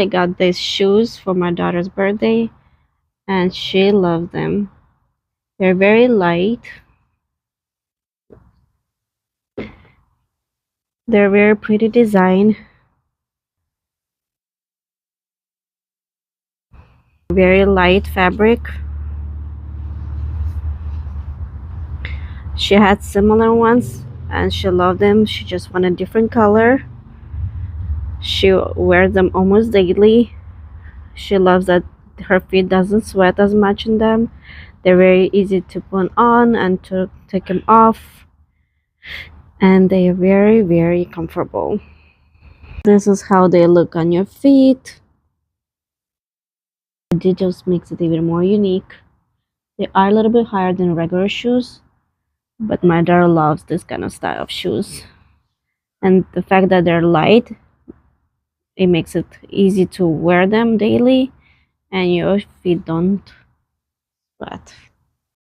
I got these shoes for my daughter's birthday and she loves them. They're very light. They're very pretty design. Very light fabric. She had similar ones and she loved them. She just wanted a different color. She wears them almost daily. She loves that her feet doesn't sweat as much in them. They're very easy to put on and to take them off. And they are very comfortable. This is how they look on your feet. It just makes it even more unique. They are a little bit higher than regular shoes, but my daughter loves this kind of style of shoes. And the fact that they're light, it makes it easy to wear them daily and your feet don't sweat.